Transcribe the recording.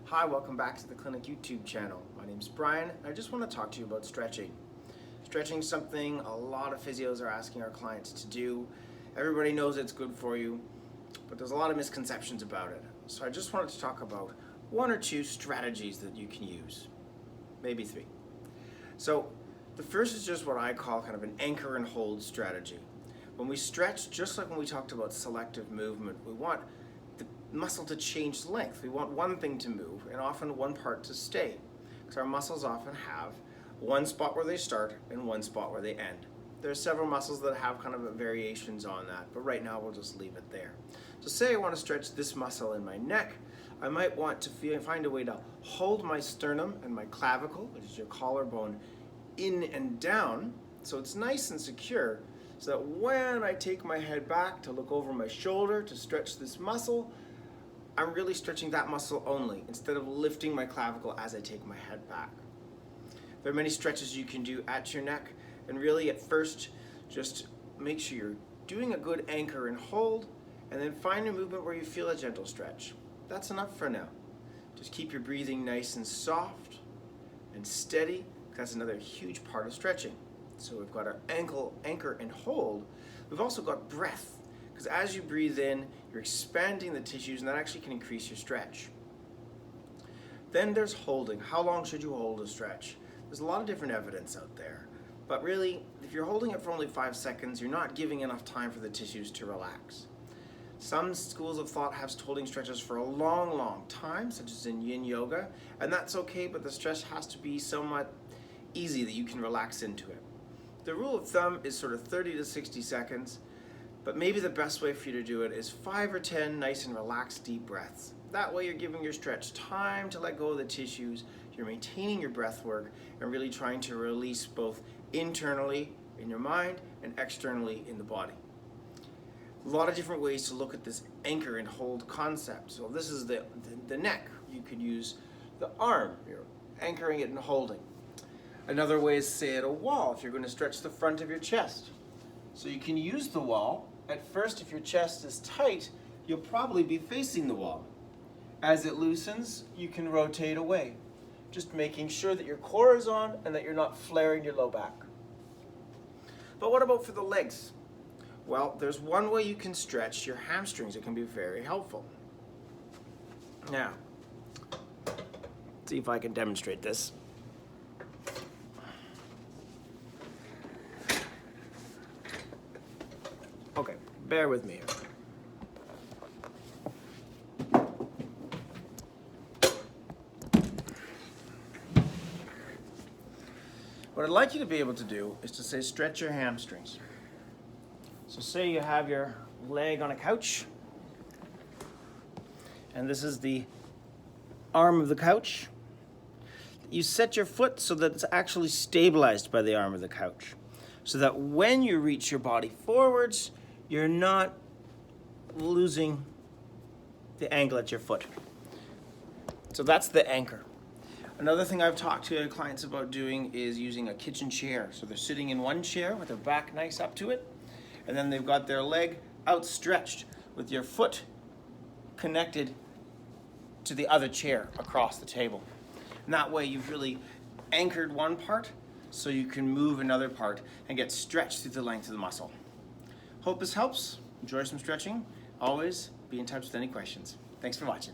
Hi, welcome back to the Clinic YouTube channel. My name's Brian, and I just want to talk to you about stretching. Stretching is something a lot of physios are asking our clients to do. Everybody knows it's good for you, but there's a lot of misconceptions about it. So I just wanted to talk about one or two strategies that you can use, maybe three. So the first is just what I call kind of an anchor and hold strategy. When we stretch, just like when we talked about selective movement, we want the muscle to change length. We want one thing to move and often one part to stay, because our muscles often have one spot where they start and one spot where they end. There are several muscles that have kind of variations on that, but right now we'll just leave it there. So say I want to stretch this muscle in my neck. I might want to find a way to hold my sternum and my clavicle, which is your collarbone, in and down so it's nice and secure, so that when I take my head back to look over my shoulder to stretch this muscle, I'm really stretching that muscle only, instead of lifting my clavicle as I take my head back. There are many stretches you can do at your neck, and really at first, just make sure you're doing a good anchor and hold, and then find a movement where you feel a gentle stretch. That's enough for now. Just keep your breathing nice and soft and steady. That's another huge part of stretching. So we've got our anchor and hold. We've also got breath, because as you breathe in, you're expanding the tissues, and that actually can increase your stretch. Then there's holding. How long should you hold a stretch? There's a lot of different evidence out there, but really, if you're holding it for only 5 seconds, you're not giving enough time for the tissues to relax. Some schools of thought have holding stretches for a long time, such as in Yin Yoga, and that's okay, but the stretch has to be somewhat easy that you can relax into it. The rule of thumb is sort of 30 to 60 seconds, but maybe the best way for you to do it is 5 or 10 nice and relaxed deep breaths. That way you're giving your stretch time to let go of the tissues, you're maintaining your breath work, and really trying to release both internally in your mind and externally in the body. A lot of different ways to look at this anchor and hold concept. So this is the neck. You could use the arm, you're anchoring it and holding. Another way is, say, at a wall, if you're going to stretch the front of your chest. So you can use the wall. At first, if your chest is tight, you'll probably be facing the wall. As it loosens, you can rotate away, just making sure that your core is on and that you're not flaring your low back. But what about for the legs? Well, there's one way you can stretch your hamstrings. It can be very helpful. Now, let's see if I can demonstrate this. Okay, bear with me here. What I'd like you to be able to do is to say, stretch your hamstrings. So say you have your leg on a couch, and this is the arm of the couch. You set your foot so that it's actually stabilized by the arm of the couch, so that when you reach your body forwards, you're not losing the angle at your foot. So that's the anchor. Another thing I've talked to clients about doing is using a kitchen chair. So they're sitting in one chair with their back nice up to it, and then they've got their leg outstretched with your foot connected to the other chair across the table. And that way you've really anchored one part so you can move another part and get stretched through the length of the muscle. Hope this helps. Enjoy some stretching. Always be in touch with any questions. Thanks for watching.